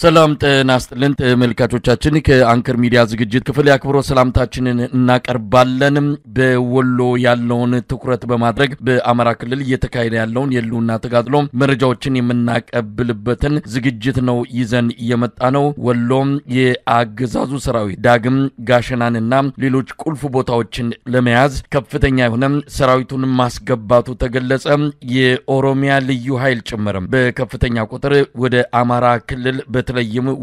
ሰላም ጤና ይስጥልን ተመልካቾቻችን ከአንከር ሚዲያ ዝግጅት ክፍል ያክብሮ ሰላምታችንን እናቀርባለን። በወሎ ያለውን ትኩረት በማድረግ በአማራ ክልል እየተካሄደ ያለውን የሉና ተጋድሎ መረጃዎችን የምናቀብልበትን ዝግጅት ነው ይዘን የመጣነው። ወሎም የአገዛዙ ሰራዊት ዳግም ጋሸናንና ሌሎች ቁልፍ ቦታዎችን ለመያዝ ከፍተኛ የሆነ ሰራዊቱን ማስገባቱ ተገለጸ። የኦሮሚያ ልዩ ኃይል ጭምርም በከፍተኛ ቁጥር ወደ አማራ ክልል በተለይም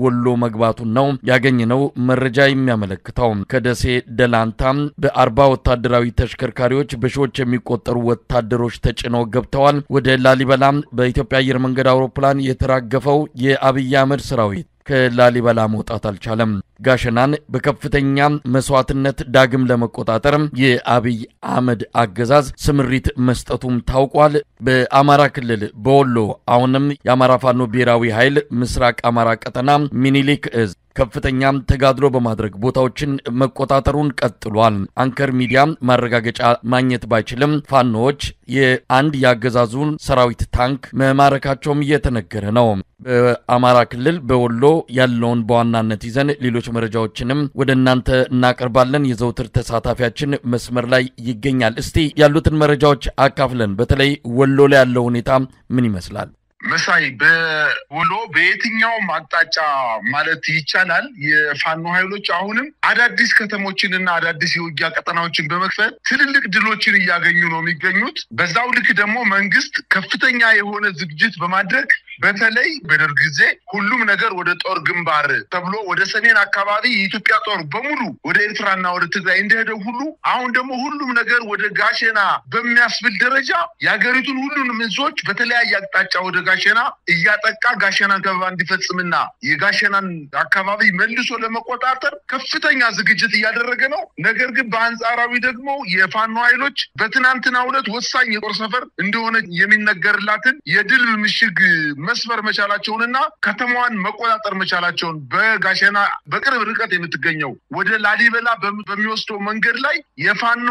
ወሎ መግባቱን ነው ያገኘነው መረጃ የሚያመለክተው። ከደሴ ደላንታ በ40 ወታደራዊ ተሽከርካሪዎች በሺዎች የሚቆጠሩ ወታደሮች ተጭነው ገብተዋል። ወደ ላሊበላ በኢትዮጵያ አየር መንገድ አውሮፕላን የተራገፈው የአብይ አህመድ ሰራዊት ከላሊበላ መውጣት አልቻለም። ጋሸናን በከፍተኛ መስዋዕትነት ዳግም ለመቆጣጠር የአብይ አህመድ አገዛዝ ስምሪት መስጠቱም ታውቋል። በአማራ ክልል በወሎ አሁንም የአማራ ፋኖ ብሔራዊ ኃይል ምስራቅ አማራ ቀጠና ሚኒሊክ እዝ ከፍተኛ ተጋድሎ በማድረግ ቦታዎችን መቆጣጠሩን ቀጥሏል። አንከር ሚዲያ ማረጋገጫ ማግኘት ባይችልም ፋኖዎች የአንድ ያገዛዙን ሰራዊት ታንክ መማረካቸውም እየተነገረ ነው። በአማራ ክልል በወሎ ያለውን በዋናነት ይዘን ሌሎች መረጃዎችንም ወደ እናንተ እናቀርባለን። የዘውትር ተሳታፊያችን መስመር ላይ ይገኛል። እስቲ ያሉትን መረጃዎች አካፍለን። በተለይ ወሎ ላይ ያለው ሁኔታ ምን ይመስላል? መሳይ በወሎ በየትኛውም አቅጣጫ ማለት ይቻላል የፋኖ ኃይሎች አሁንም አዳዲስ ከተሞችንና አዳዲስ የውጊያ ቀጠናዎችን በመክፈት ትልልቅ ድሎችን እያገኙ ነው የሚገኙት። በዛው ልክ ደግሞ መንግስት ከፍተኛ የሆነ ዝግጅት በማድረግ በተለይ በደርግ ጊዜ ሁሉም ነገር ወደ ጦር ግንባር ተብሎ ወደ ሰሜን አካባቢ የኢትዮጵያ ጦር በሙሉ ወደ ኤርትራና ወደ ትግራይ እንደሄደው ሁሉ አሁን ደግሞ ሁሉም ነገር ወደ ጋሸና በሚያስብል ደረጃ የሀገሪቱን ሁሉንም ህዝቦች በተለያየ አቅጣጫ ወደ ጋሸና እያጠቃ ጋሸናን ከበባ እንዲፈጽምና የጋሸናን አካባቢ መልሶ ለመቆጣጠር ከፍተኛ ዝግጅት እያደረገ ነው። ነገር ግን በአንጻራዊ ደግሞ የፋኖ ኃይሎች በትናንትናው ዕለት ወሳኝ የጦር ሰፈር እንደሆነ የሚነገርላትን የድልብ ምሽግ መስበር መቻላቸውንና ከተማዋን መቆጣጠር መቻላቸውን በጋሸና በቅርብ ርቀት የምትገኘው ወደ ላሊበላ በሚወስደው መንገድ ላይ የፋኖ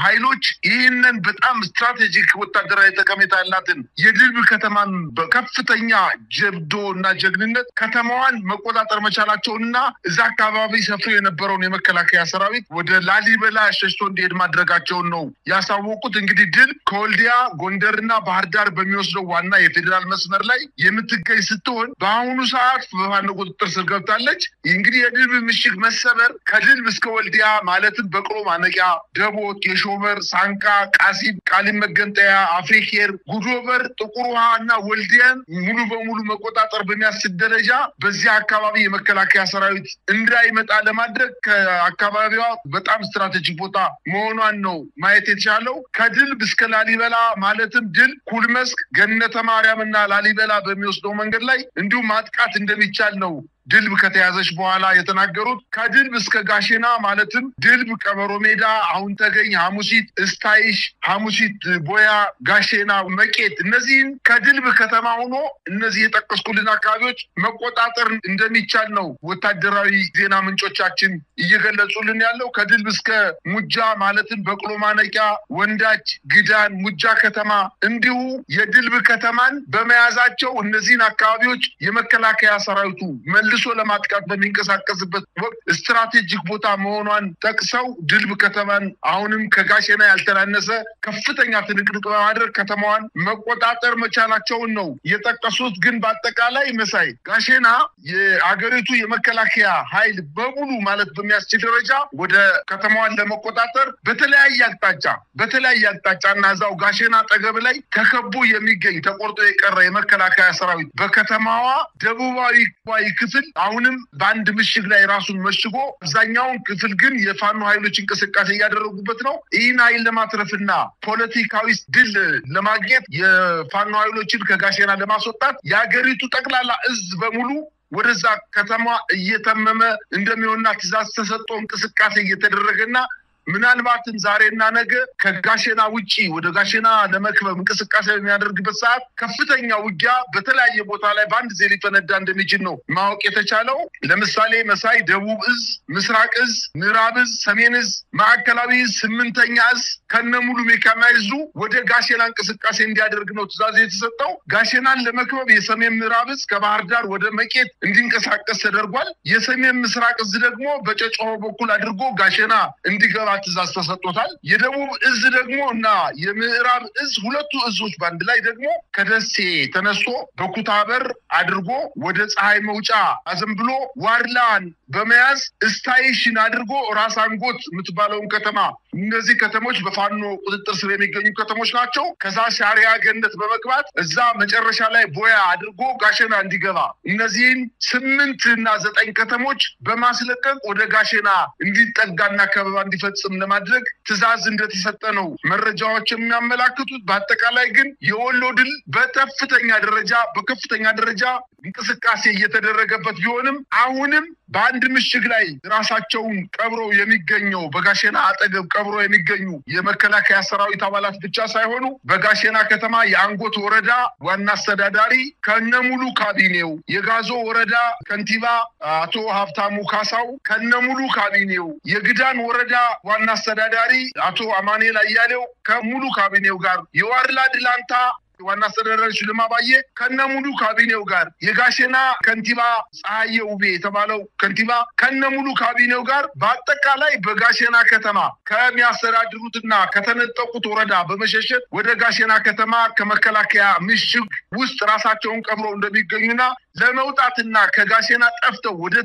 ኃይሎች ይህንን በጣም ስትራቴጂክ ወታደራዊ ጠቀሜታ ያላትን የድልብ ከተማን በከፍተኛ ጀብዶና ጀግንነት ከተማዋን መቆጣጠር መቻላቸውንና እዛ አካባቢ ሰፍሮ የነበረውን የመከላከያ ሰራዊት ወደ ላሊበላ ሸሽቶ እንዲሄድ ማድረጋቸውን ነው ያሳወቁት። እንግዲህ ድል ከወልዲያ ጎንደርና ባህር ዳር በሚወስደው ዋና የፌዴራል መስመር ላይ የምትገኝ ስትሆን በአሁኑ ሰዓት በፋኖ ቁጥጥር ስር ገብታለች። እንግዲህ የድልብ ምሽግ መሰበር ከድልብ እስከ ወልዲያ ማለትም በቅሎ ማነቂያ፣ ደቦት፣ የሾበር፣ ሳንቃ፣ ቃሲም፣ ቃሊም መገንጠያ፣ አፍሪኬር፣ ጉዶበር፣ ጥቁር ውሃና ወልዲያን ሙሉ በሙሉ መቆጣጠር በሚያስችል ደረጃ በዚህ አካባቢ የመከላከያ ሰራዊት እንዳይመጣ ለማድረግ ከአካባቢዋ በጣም ስትራቴጂክ ቦታ መሆኗን ነው ማየት የተቻለው። ከድልብ እስከ ላሊበላ ማለትም ድል ኩልመስክ፣ ገነተ ማርያምና ላሊበላ በሚወስደው መንገድ ላይ እንዲሁም ማጥቃት እንደሚቻል ነው ድልብ ከተያዘች በኋላ የተናገሩት። ከድልብ እስከ ጋሸና ማለትም ድልብ፣ ቀበሮ ሜዳ፣ አሁን ተገኝ፣ ሐሙሲት፣ እስታይሽ፣ ሐሙሲት፣ ቦያ፣ ጋሸና፣ መቄት እነዚህን ከድልብ ከተማ ሆኖ እነዚህ የጠቀስኩልን አካባቢዎች መቆጣጠር እንደሚቻል ነው ወታደራዊ ዜና ምንጮቻችን እየገለጹልን ያለው። ከድልብ እስከ ሙጃ ማለትም በቅሎ ማነቂያ፣ ወንዳች፣ ግዳን፣ ሙጃ ከተማ እንዲሁ የድልብ ከተማን በመያዛቸው እነዚህን አካባቢዎች የመከላከያ ሰራዊቱ መልሶ ለማጥቃት በሚንቀሳቀስበት ወቅት ስትራቴጂክ ቦታ መሆኗን ጠቅሰው ድልብ ከተማን አሁንም ከጋሸና ያልተናነሰ ከፍተኛ ትንቅንቅ በማድረግ ከተማዋን መቆጣጠር መቻላቸውን ነው የጠቀሱት። ግን በአጠቃላይ መሳይ ጋሸና የአገሪቱ የመከላከያ ኃይል በሙሉ ማለት በሚያስችል ደረጃ ወደ ከተማዋን ለመቆጣጠር በተለያየ አቅጣጫና እዛው ጋሸና አጠገብ ላይ ተከቦ የሚገኝ ተቆርጦ የቀረ የመከላከያ ሰራዊት በከተማዋ ደቡባዊ ክፍል አሁንም በአንድ ምሽግ ላይ ራሱን መሽጎ አብዛኛውን ክፍል ግን የፋኖ ኃይሎች እንቅስቃሴ እያደረጉበት ነው። ይህን ኃይል ለማትረፍና ፖለቲካዊ ድል ለማግኘት የፋኖ ኃይሎችን ከጋሸና ለማስወጣት የሀገሪቱ ጠቅላላ እዝ በሙሉ ወደዛ ከተማ እየተመመ እንደሚሆንና ትዕዛዝ ተሰጥቶ እንቅስቃሴ እየተደረገና ምናልባትም ዛሬና ነገ ከጋሸና ውጪ ወደ ጋሸና ለመክበብ እንቅስቃሴ የሚያደርግበት ሰዓት ከፍተኛ ውጊያ በተለያየ ቦታ ላይ በአንድ ጊዜ ሊፈነዳ እንደሚችል ነው ማወቅ የተቻለው። ለምሳሌ መሳይ ደቡብ እዝ፣ ምስራቅ እዝ፣ ምዕራብ እዝ፣ ሰሜን እዝ፣ ማዕከላዊ እዝ፣ 8ኛ እዝ ከነሙሉ ሜካናይዙ ወደ ጋሸና እንቅስቃሴ እንዲያደርግ ነው ትዕዛዝ የተሰጠው። ጋሸናን ለመክበብ የሰሜን ምዕራብ እዝ ከባህር ዳር ወደ መቄት እንዲንቀሳቀስ ተደርጓል። የሰሜን ምስራቅ እዝ ደግሞ በጨጮሆ በኩል አድርጎ ጋሸና እንዲገባ ትዕዛዝ ተሰጥቶታል። የደቡብ እዝ ደግሞ እና የምዕራብ እዝ ሁለቱ እዞች ባንድ ላይ ደግሞ ከደሴ ተነስቶ በኩታበር አድርጎ ወደ ፀሐይ መውጫ አዘንብሎ ዋርላን በመያዝ ስታይሽን አድርጎ ራስ አንጎት የምትባለውን ከተማ እነዚህ ከተሞች በፋኖ ቁጥጥር ስር የሚገኙ ከተሞች ናቸው። ከዛ ሻሪያ ገነት በመግባት እዛ መጨረሻ ላይ ቦያ አድርጎ ጋሸና እንዲገባ እነዚህን 8 እና 9 ከተሞች በማስለቀቅ ወደ ጋሸና እንዲጠጋና ከበባ እንዲፈጽም ለማድረግ ትዕዛዝ እንደተሰጠ ነው መረጃዎች የሚያመላክቱት። በአጠቃላይ ግን የወሎ ድል በከፍተኛ ደረጃ እንቅስቃሴ እየተደረገበት ቢሆንም አሁንም በአንድ ምሽግ ላይ ራሳቸውን ቀብረው የሚገኘው በጋሸና አጠገብ ቀብረው የሚገኙ የመከላከያ ሰራዊት አባላት ብቻ ሳይሆኑ በጋሸና ከተማ የአንጎት ወረዳ ዋና አስተዳዳሪ ከነሙሉ ካቢኔው፣ የጋዞ ወረዳ ከንቲባ አቶ ሀብታሙ ካሳው ከነሙሉ ካቢኔው፣ የግዳን ወረዳ ዋና አስተዳዳሪ አቶ አማኑኤል አያሌው ከሙሉ ካቢኔው ጋር፣ የዋርላ ድላንታ ዋና አስተዳዳሪ ሽልማባዬ ከነሙሉ ካቢኔው ጋር፣ የጋሸና ከንቲባ ፀሐዬ ውቤ የተባለው ከንቲባ ከነሙሉ ካቢኔው ጋር በአጠቃላይ በጋሸና ከተማ ከሚያስተዳድሩትና ከተነጠቁት ወረዳ በመሸሸት ወደ ጋሸና ከተማ ከመከላከያ ምሽግ ውስጥ ራሳቸውን ቀብረው እንደሚገኙና ለመውጣትና ከጋሸና ጠፍተው ወደ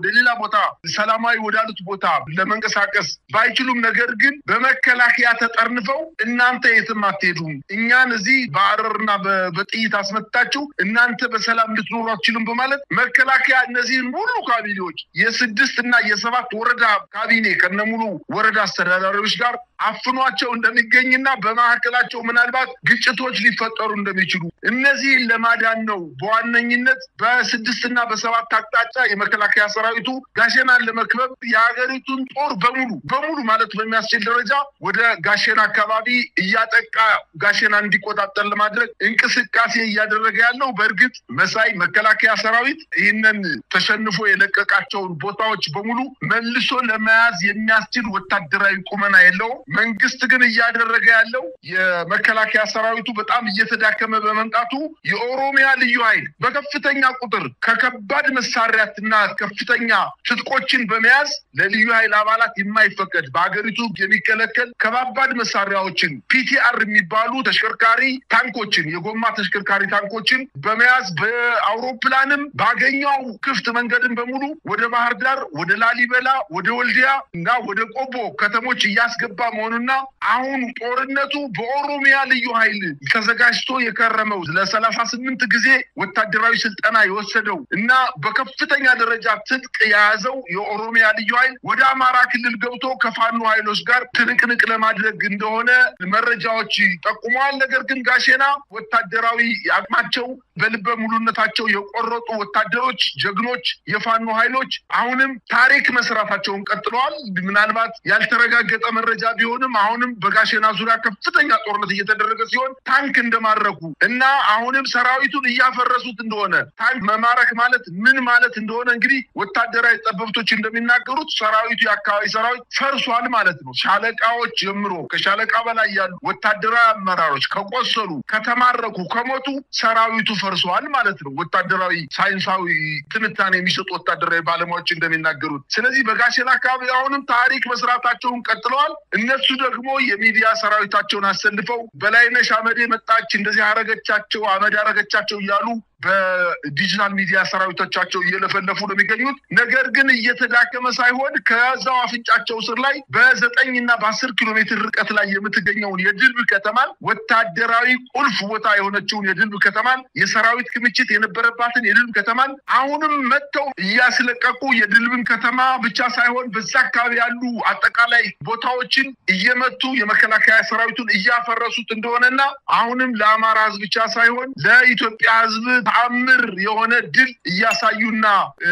ሌላ ቦታ ሰላማዊ ወዳሉት ቦታ ለመንቀሳቀስ ባይችሉም ነገር ግን በመከላከያ ተጠርንፈው እናንተ የትም አትሄዱም፣ እኛን እዚህ በአረርና በጥይት አስመታችሁ እናንተ በሰላም ልትኖሩ አትችሉም በማለት መከላከያ እነዚህን ሙሉ ካቢኔዎች የ6 እና የ7 ወረዳ ካቢኔ ከነሙሉ ወረዳ አስተዳዳሪዎች ጋር አፍኗቸው እንደሚገኝና በማዕከላቸው ምናልባት ግጭቶች ሊፈጠሩ እንደሚችሉ እነዚህን ለማዳን ነው በዋነኝነት በ6 እና በ7 አቅጣጫ የመከላከያ ሰራዊቱ ጋሸናን ለመክበብ የሀገሪቱን ጦር በሙሉ ማለት በሚያስችል ደረጃ ወደ ጋሸና አካባቢ እያጠቃ ጋሸና እንዲቆጣጠር ለማድረግ እንቅስቃሴ እያደረገ ያለው። በእርግጥ መሳይ መከላከያ ሰራዊት ይህንን ተሸንፎ የለቀቃቸውን ቦታዎች በሙሉ መልሶ ለመያዝ የሚያስችል ወታደራዊ ቁመና የለውም። መንግስት ግን እያደረገ ያለው የመከላከያ ሰራዊቱ በጣም እየተዳከመ በመምጣቱ የኦሮሚያ ልዩ ኃይል በከፍተኛ ቁጥር ከከባድ መሳሪያትና ከፍተኛ ትጥቆችን በመያዝ ለልዩ ኃይል አባላት የማይፈቀድ በአገሪቱ የሚከለከል ከባባድ መሳሪያዎችን ፒቲአር የሚባሉ ተሽከርካሪ ታንኮችን የጎማ ተሽከርካሪ ታንኮችን በመያዝ በአውሮፕላንም ባገኘው ክፍት መንገድን በሙሉ ወደ ባህር ዳር፣ ወደ ላሊበላ፣ ወደ ወልዲያ እና ወደ ቆቦ ከተሞች እያስገባ መሆኑና አሁን ጦርነቱ በኦሮሚያ ልዩ ኃይል ተዘጋጅቶ የከረመው ለ38 ጊዜ ወታደራዊ ስልጠና የወሰደው እና በከፍተኛ ደረጃ ትጥቅ የያዘው የኦሮሚያ ልዩ ኃይል ወደ አማራ ክልል ገብቶ ከፋኖ ኃይሎች ጋር ትንቅንቅ ለማድረግ እንደሆነ መረጃዎች ጠቁመዋል። ነገር ግን ጋሸና ወታደራዊ አቅማቸው በልበ ሙሉነታቸው የቆረጡ ወታደሮች ጀግኖች የፋኖ ኃይሎች አሁንም ታሪክ መስራታቸውን ቀጥለዋል። ምናልባት ያልተረጋገጠ መረጃ ቢሆንም አሁንም በጋሸና ዙሪያ ከፍተኛ ጦርነት እየተደረገ ሲሆን ታንክ እንደማረኩ እና አሁንም ሰራዊቱን እያፈረሱት እንደሆነ ታንክ መማረክ ማለት ምን ማለት እንደሆነ እንግዲህ ወታደራዊ ጠበብቶች እንደሚናገሩት ሰራዊቱ የአካባቢ ሰራዊት ፈርሷል ማለት ነው። ሻለቃዎች ጀምሮ ከሻለቃ በላይ ያሉ ወታደራዊ አመራሮች ከቆሰሉ ከተማረኩ ከሞቱ ሰራዊቱ ፈርሷል ማለት ነው። ወታደራዊ ሳይንሳዊ ትንታኔ የሚሰጡ ወታደራዊ ባለሙያዎች እንደሚናገሩት። ስለዚህ በጋሸና አካባቢ አሁንም ታሪክ መስራታቸውን ቀጥለዋል። እነሱ ደግሞ የሚዲያ ሰራዊታቸውን አሰልፈው በላይነሽ አመዴ መጣች እንደዚህ አረገቻቸው አመድ አረገቻቸው እያሉ በዲጂታል ሚዲያ ሰራዊቶቻቸው እየለፈለፉ ነው የሚገኙት። ነገር ግን እየተዳከመ ሳይሆን ከዛው አፍንጫቸው ስር ላይ በ9 እና በ10 ኪሎ ሜትር ርቀት ላይ የምትገኘውን የድልብ ከተማን ወታደራዊ ቁልፍ ቦታ የሆነችውን የድልብ ከተማን የሰራዊት ክምችት የነበረባትን የድልብ ከተማን አሁንም መጥተው እያስለቀቁ የድልብን ከተማ ብቻ ሳይሆን በዛ አካባቢ ያሉ አጠቃላይ ቦታዎችን እየመቱ የመከላከያ ሰራዊቱን እያፈረሱት እንደሆነና አሁንም ለአማራ ህዝብ ብቻ ሳይሆን ለኢትዮጵያ ህዝብ ተአምር የሆነ ድል እያሳዩና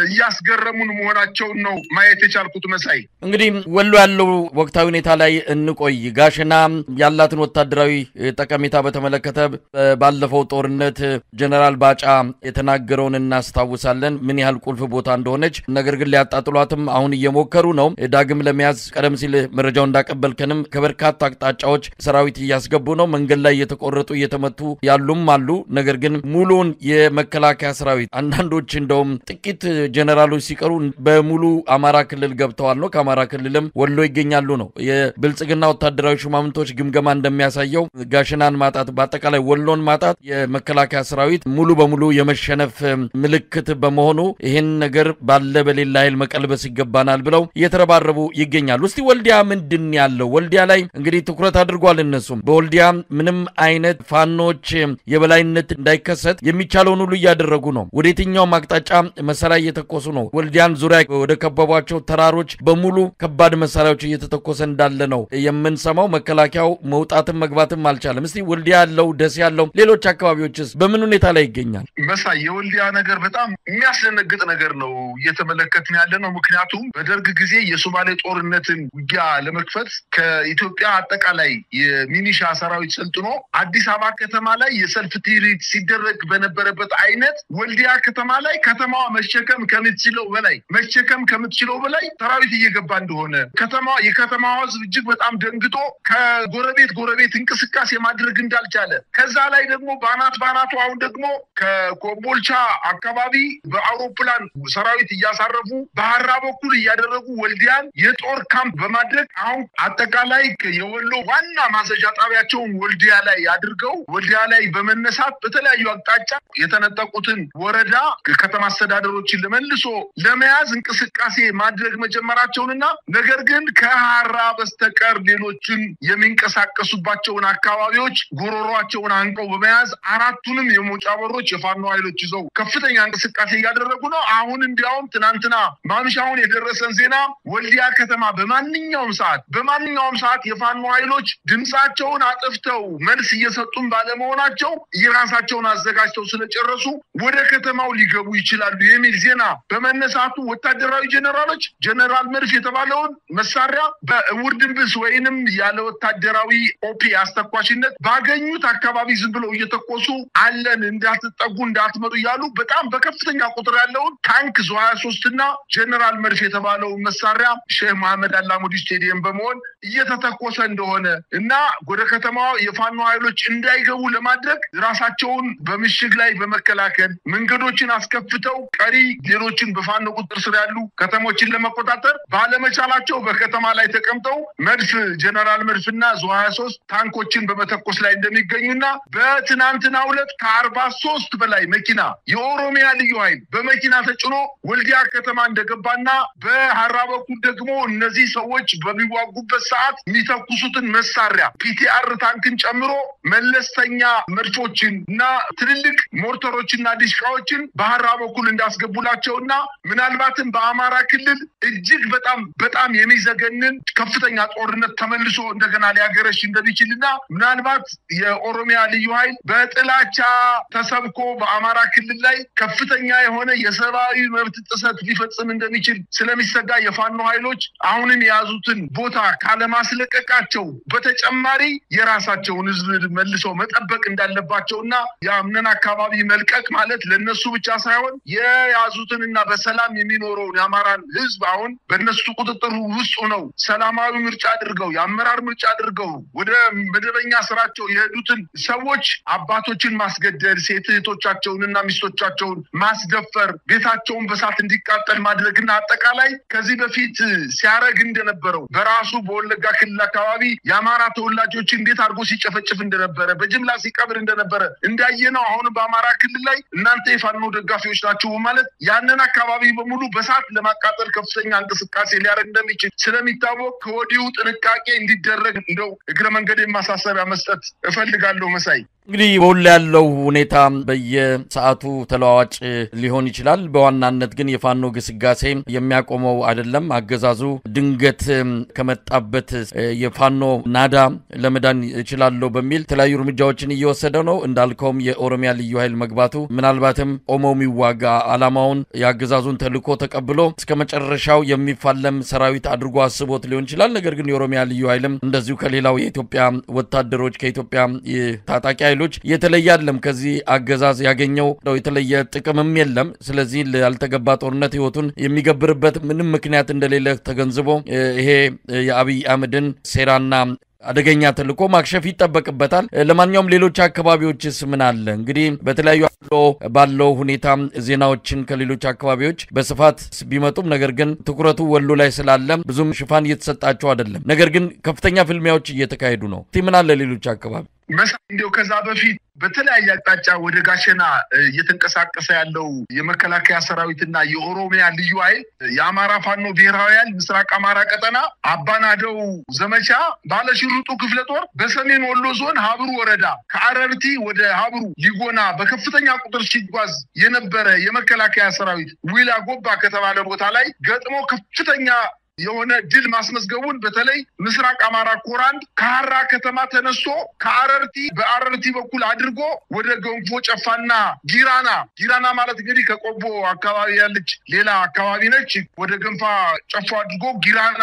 እያስገረሙን መሆናቸውን ነው ማየት የቻልኩት መሳይ። እንግዲህ ወሎ ያለው ወቅታዊ ሁኔታ ላይ እንቆይ። ጋሸና ያላትን ወታደራዊ ጠቀሜታ በተመለከተ ባለፈው ጦርነት ጀነራል ባጫ የተናገረውን እናስታውሳለን፣ ምን ያህል ቁልፍ ቦታ እንደሆነች። ነገር ግን ሊያጣጥሏትም አሁን እየሞከሩ ነው። ዳግም ለመያዝ ቀደም ሲል መረጃው እንዳቀበልከንም ከበርካታ አቅጣጫዎች ሰራዊት እያስገቡ ነው። መንገድ ላይ እየተቆረጡ እየተመቱ ያሉም አሉ። ነገር ግን ሙሉን የመከላከያ ሰራዊት አንዳንዶች እንደውም ጥቂት ጀነራሎች ሲቀሩ በሙሉ አማራ ክልል ገብተዋል ነው። ከአማራ ክልልም ወሎ ይገኛሉ ነው። የብልጽግና ወታደራዊ ሹማምንቶች ግምገማ እንደሚያሳየው ጋሸናን ማጣት፣ በአጠቃላይ ወሎን ማጣት የመከላከያ ሰራዊት ሙሉ በሙሉ የመሸነፍ ምልክት በመሆኑ ይሄን ነገር ባለ በሌላ ኃይል መቀልበስ ይገባናል ብለው እየተረባረቡ ይገኛሉ። እስቲ ወልዲያ ምንድን ያለው? ወልዲያ ላይ እንግዲህ ትኩረት አድርጓል። እነሱም በወልዲያ ምንም አይነት ፋኖች የበላይነት እንዳይከሰት የሚቻለውን ሁሉ እያደረጉ ነው። ወደ የትኛውም አቅጣጫ መሳሪያ እየተኮሱ ነው። ወልዲያን ዙሪያ ወደ ከበቧቸው ተራሮች በሙሉ ከባድ መሳሪያዎች እየተተኮሰ እንዳለ ነው የምንሰማው። መከላከያው መውጣትም መግባትም አልቻለም። እስቲ ወልዲያ ያለው፣ ደስ ያለው፣ ሌሎች አካባቢዎችስ በምን ሁኔታ ላይ ይገኛል? መሳይ የወልዲያ ነገር በጣም የሚያስደነግጥ ነገር ነው እየተመለከትን ያለ ነው። ምክንያቱም በደርግ ጊዜ የሶማሌ ጦርነትን ውጊያ ለመክፈት ከኢትዮጵያ አጠቃላይ የሚኒሻ ሰራዊት ሰልጥኖ አዲስ አበባ ከተማ ላይ የሰልፍ ትርኢት ሲደረግ በነበረበት አይነት ወልዲያ ከተማ ላይ ከተማዋ መሸከም ከምትችለው በላይ ሰራዊት እየገባ እንደሆነ የከተማዋ ህዝብ እጅግ በጣም ደንግጦ ከጎረቤት እንቅስቃሴ ማድረግ እንዳልቻለ፣ ከዛ ላይ ደግሞ ባናቱ አሁን ደግሞ ከኮምቦልቻ አካባቢ በአውሮፕላን ሰራዊት እያሳረፉ በሐራ በኩል እያደረጉ ወልዲያን የጦር ካምፕ በማድረግ አሁን አጠቃላይ የወሎ ዋና ማዘዣ ጣቢያቸውን ወልዲያ ላይ አድርገው ወልዲያ ላይ በመነሳት በተለያዩ አቅጣጫ የተነጠቁትን ወረዳ ከተማ አስተዳደሮችን ለመልሶ ለመያዝ እንቅስቃሴ ማድረግ መጀመራቸውንና ነገር ግን ከሐራ በስተቀር ሌሎችን የሚንቀሳቀሱባቸውን አካባቢዎች ጎሮሯቸውን አንቀው በመያዝ አራቱንም የሞጫ በሮች የፋኖ ኃይሎች ይዘው ከፍተኛ እንቅስቃሴ እያደረጉ ነው። አሁን እንዲያውም ትናንትና ማምሻውን የደረሰን ዜና ወልዲያ ከተማ በማንኛውም ሰዓት የፋኖ ኃይሎች ድምጻቸውን አጥፍተው መልስ እየሰጡን ባለመሆናቸው የራሳቸውን አዘጋጅተው ስለጨረሱ ወደ ከተማው ሊገቡ ይችላሉ የሚል ዜና በመነሳቱ ወታደራዊ ጀነራሎች ጀነራል መርፍ የተባለውን መሳሪያ በእውር ድንብስ ወይንም ያለ ወታደራዊ ኦፒ አስተኳሽነት ባገኙት አካባቢ ዝም ብለው እየተኮሱ አለን እንዳትጠጉ እንዳትመጡ እያሉ በጣም በከፍተኛ ቁጥር ያለውን ታንክ ዙ 23 እና ጀነራል መርፍ የተባለው መሳሪያ ሼህ መሐመድ አላሙዲ ስቴዲየም በመሆን እየተተኮሰ እንደሆነ እና ወደ ከተማው የፋኖ ኃይሎች እንዳይገቡ ለማድረግ ራሳቸውን በምሽግ ላይ በመከላከል መንገዶችን አስከፍተው ቀሪ ሌሎችን በፋኖ ቁጥጥር ስር ያሉ ከተሞችን ለመቆጣጠር ባለመቻላቸው በከተማ ላይ ተቀምጠው መድፍ ጀነራል መርፍና ዙ 23 ታንኮችን በመተኮስ ላይ እንደሚገኙና በትናንትናው ዕለት ከ43 በላይ መኪና የኦሮሚያ ልዩ ኃይል በመኪና ተጭኖ ወልዲያ ከተማ እንደገባና በሐራ በኩል ደግሞ እነዚህ ሰዎች በሚዋጉበት ሰዓት የሚተኩሱትን መሳሪያ ፒቲአር ታንክን ጨምሮ መለስተኛ መድፎችን እና ትልልቅ ሞርተሮችና ዲሽቃዎችን በሐራ በኩል እንዳስገቡላቸውና ምናልባትም በአማራ ክልል እጅግ በጣም የሚዘገንን ከፍተኛ ጦርነት ተመልሶ እንደገና ሊያገረሽ እንደሚችልና ምናልባት የኦሮሚያ ልዩ ኃይል በጥላቻ ተሰብኮ በአማራ ክልል ላይ ከፍተኛ የሆነ የሰብአዊ መብት ጥሰት ሊፈጽም እንደሚችል ስለሚሰጋ የፋኖ ኃይሎች አሁንም የያዙትን ቦታ ካለማስለቀቃቸው በተጨማሪ የራሳቸውን ህዝብ መልሰው መጠበቅ እንዳለባቸውና ያምነን አካባቢ መልቀቅ ማለት ለነሱ ብቻ ሳይሆን የያዙትንና በሰላም የሚኖረውን የአማራን ህዝብ አሁን በእነሱ ቁጥጥር ውስጥ ነው ሰላማዊ ምርጫ አድርገው የአመራር ምርጫ አድርገው ወደ መደበኛ ስራቸው የሄዱትን ሰዎች አባቶችን ማስገደል፣ ሴት እህቶቻቸውንና ሚስቶቻቸውን ማስደፈር፣ ቤታቸውን በሳት እንዲቃጠል ማድረግና አጠቃላይ ከዚህ በፊት ሲያረግ እንደነበረው በራሱ በወለጋ ክልል አካባቢ የአማራ ተወላጆች እንዴት አድርጎ ሲጨፈጭፍ እንደነበረ በጅምላ ሲቀብር እንደነበረ እንዳየነው አሁን በአማራ ክልል ላይ እናንተ የፋኖ ደጋፊዎች ናችሁ ማለት ያንን አካባቢ በሙሉ በሳት ለማቃጠል ከፍተኛ እንቅስቃሴ ሊያደርግ እንደሚችል ስለሚታወቅ ከወዲሁ ጥንቃቄ እንዲደረግ እንደው እግረ መንገድ ማሳሰቢያ መስጠት እፈልጋለሁ መሳይ። እንግዲህ በሁሉ ያለው ሁኔታ በየሰዓቱ ተለዋዋጭ ሊሆን ይችላል። በዋናነት ግን የፋኖ ግስጋሴ የሚያቆመው አይደለም። አገዛዙ ድንገት ከመጣበት የፋኖ ናዳ ለመዳን ይችላል በሚል ተለያዩ እርምጃዎችን እየወሰደ ነው። እንዳልከውም የኦሮሚያ ልዩ ኃይል መግባቱ ምናልባትም ቆመው የሚዋጋ አላማውን ያገዛዙን ተልኮ ተቀብሎ እስከ መጨረሻው የሚፋለም ሰራዊት አድርጎ አስቦት ሊሆን ይችላል። ነገር ግን የኦሮሚያ ልዩ ኃይልም እንደዚሁ ከሌላው የኢትዮጵያ ወታደሮች ከኢትዮጵያ ታጣቂ ኃይሎች የተለየ አይደለም። ከዚህ አገዛዝ ያገኘው የተለየ ጥቅምም የለም። ስለዚህ ያልተገባ ጦርነት ህይወቱን የሚገብርበት ምንም ምክንያት እንደሌለ ተገንዝቦ ይሄ የአብይ አህመድን ሴራና አደገኛ ተልኮ ማክሸፍ ይጠበቅበታል። ለማንኛውም ሌሎች አካባቢዎችስ ምን አለ? እንግዲህ በተለያዩ ባለው ሁኔታ ዜናዎችን ከሌሎች አካባቢዎች በስፋት ቢመጡም ነገር ግን ትኩረቱ ወሎ ላይ ስላለ ብዙም ሽፋን እየተሰጣቸው አይደለም። ነገር ግን ከፍተኛ ፍልሚያዎች እየተካሄዱ ነው። ምን አለ ሌሎች አካባቢ እንዲያው ከዛ በፊት በተለያየ አቅጣጫ ወደ ጋሸና እየተንቀሳቀሰ ያለው የመከላከያ ሰራዊትና የኦሮሚያ ልዩ ኃይል የአማራ ፋኖ ብሔራዊ ኃይል ምስራቅ አማራ ቀጠና አባናደው ዘመቻ ባለሽሩጡ ክፍለ ጦር በሰሜን ወሎ ዞን ሀብሩ ወረዳ ከአረርቲ ወደ ሀብሩ ሊጎና በከፍተኛ ቁጥር ሲጓዝ የነበረ የመከላከያ ሰራዊት ዊላ ጎባ ከተባለ ቦታ ላይ ገጥሞ ከፍተኛ የሆነ ድል ማስመዝገቡን በተለይ ምስራቅ አማራ ኮራንድ ከሐራ ከተማ ተነስቶ በአረርቲ በኩል አድርጎ ወደ ገንፎ ጨፋና ጊራና ማለት እንግዲህ ከቆቦ አካባቢ ያለች ሌላ አካባቢ ነች። ወደ ገንፋ ጨፋ አድርጎ ጊራና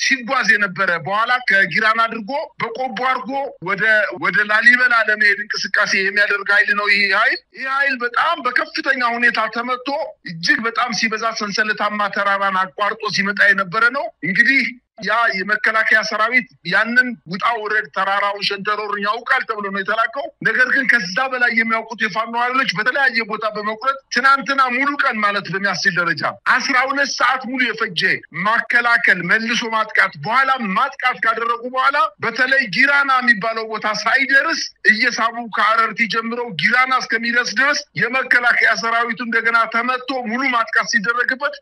ሲጓዝ የነበረ በኋላ ከጊራና አድርጎ በቆቦ አድርጎ ወደ ላሊበላ ለመሄድ እንቅስቃሴ የሚያደርግ ኃይል ነው። ይህ ኃይል በጣም በከፍተኛ ሁኔታ ተመቶ እጅግ በጣም ሲበዛ ሰንሰለታማ ተራራን አቋርጦ ሲመጣ የነበረ ነው። እንግዲህ ያ የመከላከያ ሰራዊት ያንን ውጣ ውረድ ተራራውን ሸንተረሩን ያውቃል ተብሎ ነው የተላከው። ነገር ግን ከዛ በላይ የሚያውቁት የፋኖ ኃይሎች በተለያየ ቦታ በመቁረጥ ትናንትና ሙሉ ቀን ማለት በሚያስችል ደረጃ 12 ሰዓት ሙሉ የፈጀ ማከላከል መልሶ ማጥቃት በኋላ ማጥቃት ካደረጉ በኋላ በተለይ ጊራና የሚባለው ቦታ ሳይደርስ እየሳቡ ከአረርቲ ጀምረው ጊራና እስከሚደርስ ድረስ የመከላከያ ሰራዊቱ እንደገና ተመቶ ሙሉ ማጥቃት ሲደረግበት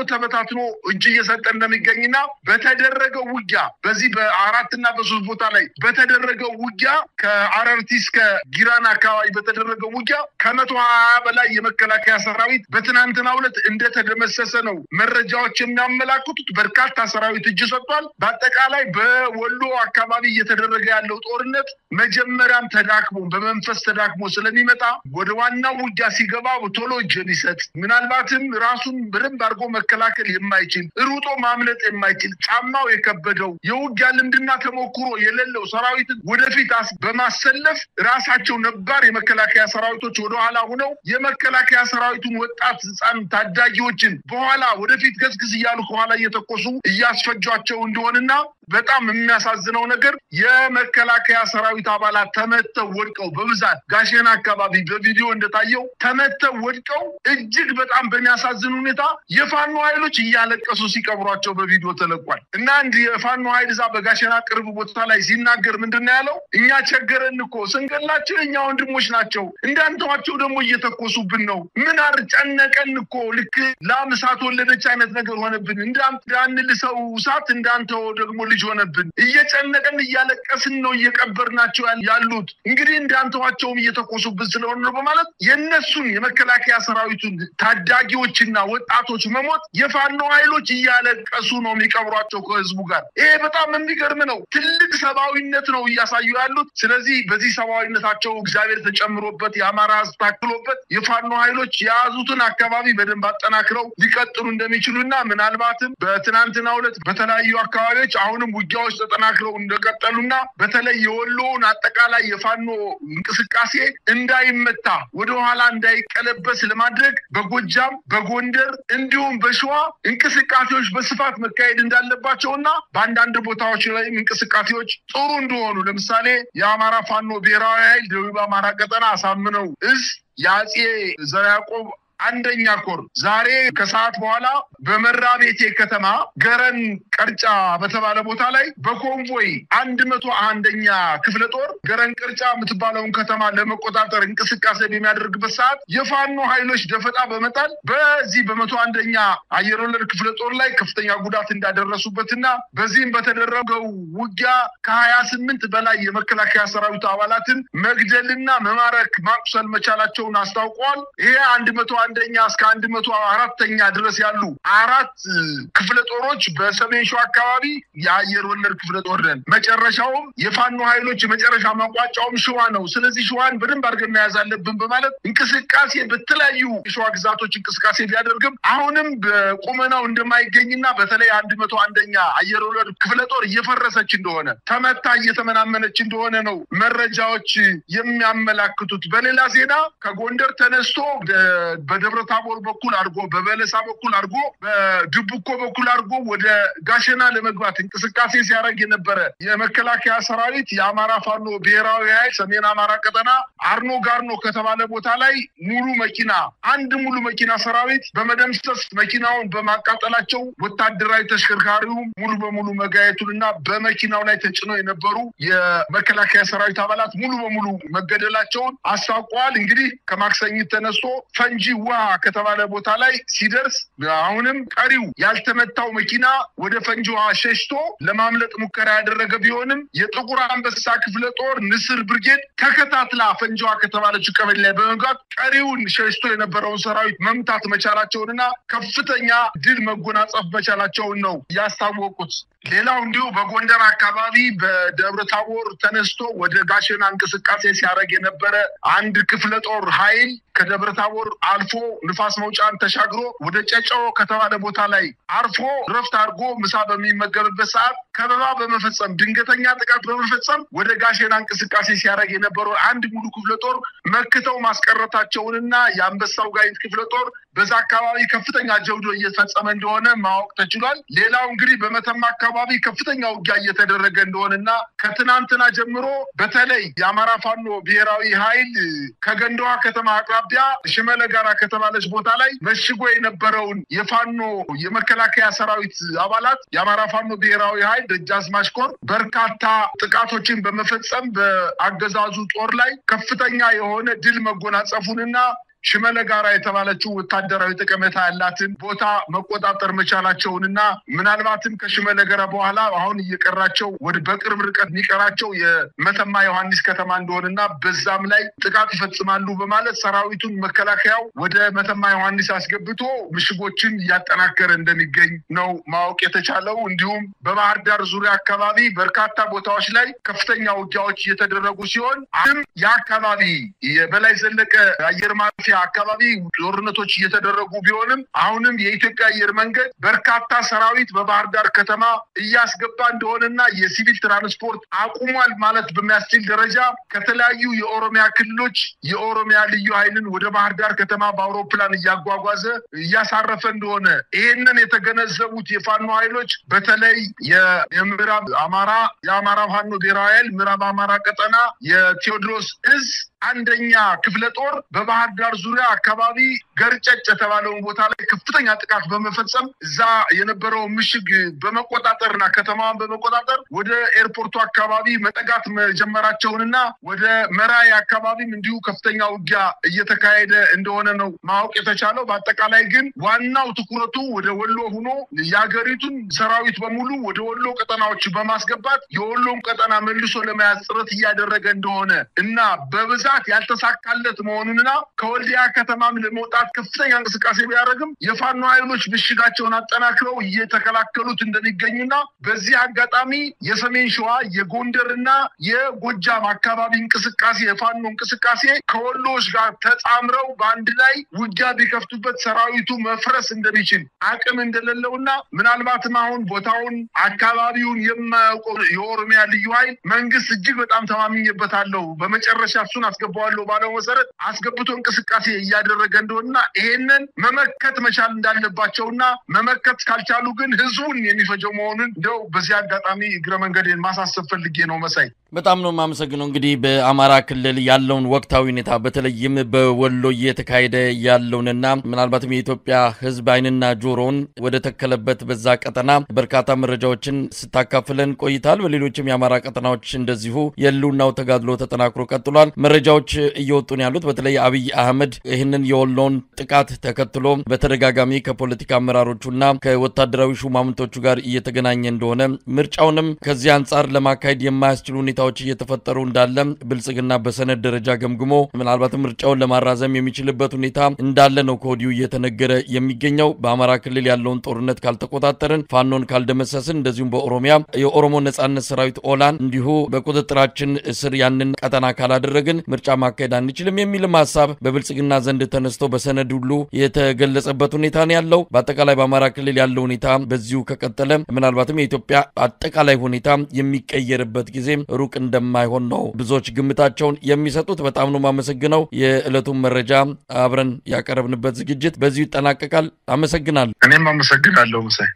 ተበታትኖ እጅ እየሰጠ እንደሚገኝና በተደረገው ውጊያ በዚህ በአራትና በሶስት ቦታ ላይ በተደረገው ውጊያ ከአረርቲ እስከ ጊራና አካባቢ በተደረገው ውጊያ ከ120 በላይ የመከላከያ ሰራዊት በትናንትናው ዕለት እንደተደመሰሰ ነው መረጃዎች የሚያመላክቱት። በርካታ ሰራዊት እጅ ሰጥቷል። በአጠቃላይ በወሎ አካባቢ እየተደረገ ያለው ጦርነት መጀመሪያም ተዳክሞ በመንፈስ ተዳክሞ ስለሚመጣ ወደ ዋናው ውጊያ ሲገባ ቶሎ እጅ ሊሰጥ ምናልባትም ራሱን በደንብ አድርጎ መከላከል የማይችል ሩጦ ማምለጥ የማይችል ጫማው የከበደው የውጊያ ልምድና ተሞክሮ የሌለው ሰራዊትን ወደፊት በማሰለፍ ራሳቸው ነባር የመከላከያ ሰራዊቶች ወደ ኋላ ሆነው የመከላከያ ሰራዊቱን ወጣት ህፃን ታዳጊዎችን በኋላ ወደፊት ገስግስ እያሉ ከኋላ እየተኮሱ እያስፈጇቸው እንደሆነና በጣም የሚያሳዝነው ነገር የመከላከያ ሰራዊት አባላት ተመተው ወድቀው በብዛት ጋሸና አካባቢ በቪዲዮ እንደታየው ተመተው ወድቀው እጅግ በጣም በሚያሳዝን ሁኔታ የፋኖ ኃይሎች እያለቀሱ ሲቀብሯቸው በቪዲዮ ተለቋል። እና አንድ የፋኖ ኃይል እዛ በጋሸና ቅርብ ቦታ ላይ ሲናገር ምንድነው ያለው? እኛ ቸገረን እኮ ስንገላቸው እኛ ወንድሞች ናቸው እንዳንተዋቸው ደግሞ እየተኮሱብን ነው። ምን አርጨነቀን እኮ ልክ ላምሳት ወለደች አይነት ነገር ሆነብን። እንዳንልሰው ሳት እንዳንተው ደግሞ ልጅ ሆነብን። እየጨነቀን እያለቀስን ነው እየቀበርናቸው ያሉት። እንግዲህ እንዳንተዋቸውም እየተኮሱብን ስለሆነ ነው በማለት የነሱን የመከላከያ ሰራዊቱን ታዳጊዎችና ወጣቶች መሞት የፋኖ ኃይሎች እያለቀሱ ነው የሚቀብሯቸው ከህዝቡ ጋር። ይሄ በጣም የሚገርም ነው። ትልቅ ሰብአዊነት ነው እያሳዩ ያሉት። ስለዚህ በዚህ ሰብአዊነታቸው እግዚአብሔር ተጨምሮበት የአማራ ህዝብ ታክሎበት የፋኖ ኃይሎች የያዙትን አካባቢ በደንብ አጠናክረው ሊቀጥሉ እንደሚችሉና ምናልባትም በትናንትናው ዕለት በተለያዩ አካባቢዎች አሁንም ውጊያዎች ተጠናክረው እንደቀጠሉና በተለይ የወሎውን አጠቃላይ የፋኖ እንቅስቃሴ እንዳይመታ ወደኋላ እንዳይቀለበስ ለማድረግ በጎጃም በጎንደር እንዲሁም በሸዋ እንቅስቃሴዎች በስፋት መካሄድ እንዳለባቸውና በአንዳንድ ቦታዎች ላይ እንቅስቃሴዎች ጥሩ እንደሆኑ ለምሳሌ የአማራ ፋኖ ብሔራዊ ኃይል ደቡብ አማራ ቀጠና አሳምነው እዝ የአጼ ዘርዓ ያዕቆብ አንደኛ ኮር ዛሬ ከሰዓት በኋላ በመራቤቴ ከተማ ገረን ቀርጫ በተባለ ቦታ ላይ በኮንቮይ 101ኛ ክፍለ ጦር ገረን ቀርጫ የምትባለውን ከተማ ለመቆጣጠር እንቅስቃሴ በሚያደርግበት ሰዓት የፋኖ ኃይሎች ደፈጣ በመጣል በዚህ በ101ኛ አየር ወለድ ክፍለ ጦር ላይ ከፍተኛ ጉዳት እንዳደረሱበትና በዚህም በተደረገው ውጊያ ከ28 በላይ የመከላከያ ሰራዊት አባላትን መግደልና መማረክ ማቁሰል መቻላቸውን አስታውቀዋል። ይሄ 101ኛ እስከ 104ኛ ድረስ ያሉ አራት ክፍለ ጦሮች በሰሜን ሸዋ አካባቢ የአየር ወለድ ክፍለ ጦር ነን። መጨረሻውም የፋኖ ኃይሎች መጨረሻ ማቋጫውም ሸዋ ነው። ስለዚህ ሸዋን በደንብ አድርገን መያዝ አለብን በማለት እንቅስቃሴ በተለያዩ ሸዋ ግዛቶች እንቅስቃሴ ቢያደርግም አሁንም በቁመናው እንደማይገኝና በተለይ 101ኛ አየር ወለድ ክፍለ ጦር እየፈረሰች እንደሆነ ተመታ እየተመናመነች እንደሆነ ነው መረጃዎች የሚያመላክቱት። በሌላ ዜና ከጎንደር ተነስቶ በደብረታቦር በኩል አድርጎ በበለሳ በኩል አድርጎ በድቡኮ በኩል አድርጎ ወደ ጋሸና ለመግባት እንቅስቃሴ ሲያደርግ የነበረ የመከላከያ ሰራዊት የአማራ ፋኖ ብሔራዊ ኃይል ሰሜን አማራ ቀጠና አርኖ ጋርኖ ከተባለ ቦታ ላይ አንድ ሙሉ መኪና ሰራዊት በመደምሰስ መኪናውን በማቃጠላቸው ወታደራዊ ተሽከርካሪው ሙሉ በሙሉ መጋየቱንና በመኪናው ላይ ተጭነው የነበሩ የመከላከያ ሰራዊት አባላት ሙሉ በሙሉ መገደላቸውን አስታውቀዋል። እንግዲህ ከማክሰኝት ተነስቶ ፈንጂ ውሃ ከተባለ ቦታ ላይ ሲደርስ አሁንም ቀሪው ያልተመታው መኪና ወደ ፈንጂ ውሃ ሸሽቶ ለማምለጥ ሙከራ ያደረገ ቢሆንም የጥቁር አንበሳ ክፍለ ጦር ንስር ብርጌድ ተከታትላ ፈንጂ ውሃ ከተባለችው ቀበሌ ላይ በመግባት ቀሪውን ሸሽቶ የነበረውን ሰራዊት መምታት መቻላቸውንና ከፍተኛ ድል መጎናጸፍ መቻላቸውን ነው ያስታወቁት። ሌላው እንዲሁ በጎንደር አካባቢ በደብረታቦር ተነስቶ ወደ ጋሸና እንቅስቃሴ ሲያደርግ የነበረ አንድ ክፍለ ጦር ኃይል ከደብረታቦር አልፎ ንፋስ መውጫን ተሻግሮ ወደ ጨጨው ከተባለ ቦታ ላይ አርፎ ረፍት አድርጎ ምሳ በሚመገብበት ሰዓት ከበባ በመፈጸም ድንገተኛ ጥቃት በመፈጸም ወደ ጋሸና እንቅስቃሴ ሲያደርግ የነበረው አንድ ሙሉ ክፍለ ጦር መክተው ማስቀረታቸውንና የአንበሳው ጋይንት ክፍለ ጦር በዛ አካባቢ ከፍተኛ ጀብዶ እየፈጸመ እንደሆነ ማወቅ ተችሏል። ሌላው እንግዲህ በመተማ አካባቢ ከፍተኛ ውጊያ እየተደረገ እንደሆነና ከትናንትና ጀምሮ በተለይ የአማራ ፋኖ ብሔራዊ ኃይል ከገንዳዋ ከተማ አቅራቢያ ሽመለ ጋራ ከተባለች ቦታ ላይ መሽጎ የነበረውን የፋኖ የመከላከያ ሰራዊት አባላት የአማራ ፋኖ ብሔራዊ ኃይል ደጃዝማች ኮር በርካታ ጥቃቶችን በመፈጸም በአገዛዙ ጦር ላይ ከፍተኛ የሆነ ድል መጎናጸፉንና ሽመለ ጋራ የተባለችው ወታደራዊ ጠቀሜታ ያላትን ቦታ መቆጣጠር መቻላቸውንና ምናልባትም ከሽመለ ጋራ በኋላ አሁን እየቀራቸው ወደ በቅርብ ርቀት የሚቀራቸው የመተማ ዮሐንስ ከተማ እንደሆነና በዛም ላይ ጥቃት ይፈጽማሉ በማለት ሰራዊቱን መከላከያው ወደ መተማ ዮሐንስ አስገብቶ ምሽጎችን እያጠናከረ እንደሚገኝ ነው ማወቅ የተቻለው። እንዲሁም በባህር ዳር ዙሪያ አካባቢ በርካታ ቦታዎች ላይ ከፍተኛ ውጊያዎች እየተደረጉ ሲሆን አሁን የአካባቢ የበላይ ዘለቀ አየር ማረፊያ አካባቢ ጦርነቶች እየተደረጉ ቢሆንም አሁንም የኢትዮጵያ አየር መንገድ በርካታ ሰራዊት በባህር ዳር ከተማ እያስገባ እንደሆነና የሲቪል ትራንስፖርት አቁሟል ማለት በሚያስችል ደረጃ ከተለያዩ የኦሮሚያ ክልሎች የኦሮሚያ ልዩ ኃይልን ወደ ባህር ዳር ከተማ በአውሮፕላን እያጓጓዘ እያሳረፈ እንደሆነ ይሄንን የተገነዘቡት የፋኖ ኃይሎች በተለይ የምዕራብ አማራ የአማራ ፋኖ ብሔራዊ ኃይል ምዕራብ አማራ ቀጠና የቴዎድሮስ እዝ አንደኛ ክፍለ ጦር በባህር ዳር ዙሪያ አካባቢ ገርጨጭ የተባለውን ቦታ ላይ ከፍተኛ ጥቃት በመፈጸም እዛ የነበረው ምሽግ በመቆጣጠርና ከተማዋን በመቆጣጠር ወደ ኤርፖርቱ አካባቢ መጠጋት መጀመራቸውንና ወደ መራይ አካባቢም እንዲሁ ከፍተኛ ውጊያ እየተካሄደ እንደሆነ ነው ማወቅ የተቻለው። በአጠቃላይ ግን ዋናው ትኩረቱ ወደ ወሎ ሆኖ የሀገሪቱን ሰራዊት በሙሉ ወደ ወሎ ቀጠናዎች በማስገባት የወሎን ቀጠና መልሶ ለመያዝ ጥረት እያደረገ እንደሆነ እና በብዛ ያልተሳካለት መሆኑንና ከወልዲያ ከተማም ለመውጣት ከፍተኛ እንቅስቃሴ ቢያደርግም የፋኖ ኃይሎች ምሽጋቸውን አጠናክረው እየተከላከሉት እንደሚገኙና በዚህ አጋጣሚ የሰሜን ሸዋ የጎንደርና የጎጃም አካባቢ እንቅስቃሴ የፋኖ እንቅስቃሴ ከወሎች ጋር ተጣምረው በአንድ ላይ ውጊያ ቢከፍቱበት ሰራዊቱ መፍረስ እንደሚችል አቅም እንደሌለውና ምናልባትም አሁን ቦታውን አካባቢውን የማያውቀው የኦሮሚያ ልዩ ኃይል መንግስት እጅግ በጣም ተማምኜበታለሁ በመጨረሻ እሱን አስገባዋለሁ ባለው መሰረት አስገብቶ እንቅስቃሴ እያደረገ እንደሆነ ናቸውና ይሄንን መመከት መቻል እንዳለባቸውና መመከት ካልቻሉ ግን ህዝቡን የሚፈጀው መሆኑን እንደው በዚህ አጋጣሚ እግረ መንገዴን ማሳሰብ ፈልጌ ነው መሳይ በጣም ነው ማመሰግነው እንግዲህ በአማራ ክልል ያለውን ወቅታዊ ሁኔታ በተለይም በወሎ እየተካሄደ ያለውንና ምናልባትም የኢትዮጵያ ህዝብ አይንና ጆሮን ወደ ተከለበት በዛ ቀጠና በርካታ መረጃዎችን ስታካፍለን ቆይታል በሌሎችም የአማራ ቀጠናዎች እንደዚሁ የሉናው ተጋድሎ ተጠናክሮ ቀጥሏል መረጃዎች እየወጡ ነው ያሉት በተለይ አብይ አህመድ ይህንን የወሎን ጥቃት ተከትሎ በተደጋጋሚ ከፖለቲካ አመራሮቹና ከወታደራዊ ሹማምንቶቹ ጋር እየተገናኘ እንደሆነ ምርጫውንም ከዚህ አንፃር ለማካሄድ የማያስችሉ ሁኔታዎች እየተፈጠሩ እንዳለ ብልጽግና በሰነድ ደረጃ ገምግሞ ምናልባት ምርጫውን ለማራዘም የሚችልበት ሁኔታ እንዳለ ነው ኮዲው እየተነገረ የሚገኘው በአማራ ክልል ያለውን ጦርነት ካልተቆጣጠርን ፋኖን ካልደመሰስን እንደዚሁም በኦሮሚያ የኦሮሞ ነጻነት ሰራዊት ኦላን እንዲሁ በቁጥጥራችን ስር ያንን ቀጠና ካላደረግን ምርጫ ማካሄድ አንችልም የሚልም ሐሳብ በብልጽግና ዘንድ ተነስቶ በሰነድ ሁሉ የተገለጸበት ሁኔታ ነው ያለው በአጠቃላይ በአማራ ክልል ያለው ሁኔታ በዚሁ ከቀጠለ ምናልባትም የኢትዮጵያ አጠቃላይ ሁኔታ የሚቀየርበት ጊዜ ሩቅ እንደማይሆን ነው ብዙዎች ግምታቸውን የሚሰጡት በጣም ነው ማመሰግነው የዕለቱን መረጃ አብረን ያቀርብንበት ዝግጅት በዚሁ ይጠናቀቃል አመሰግናለሁ እኔም አመሰግናለሁ መሳይ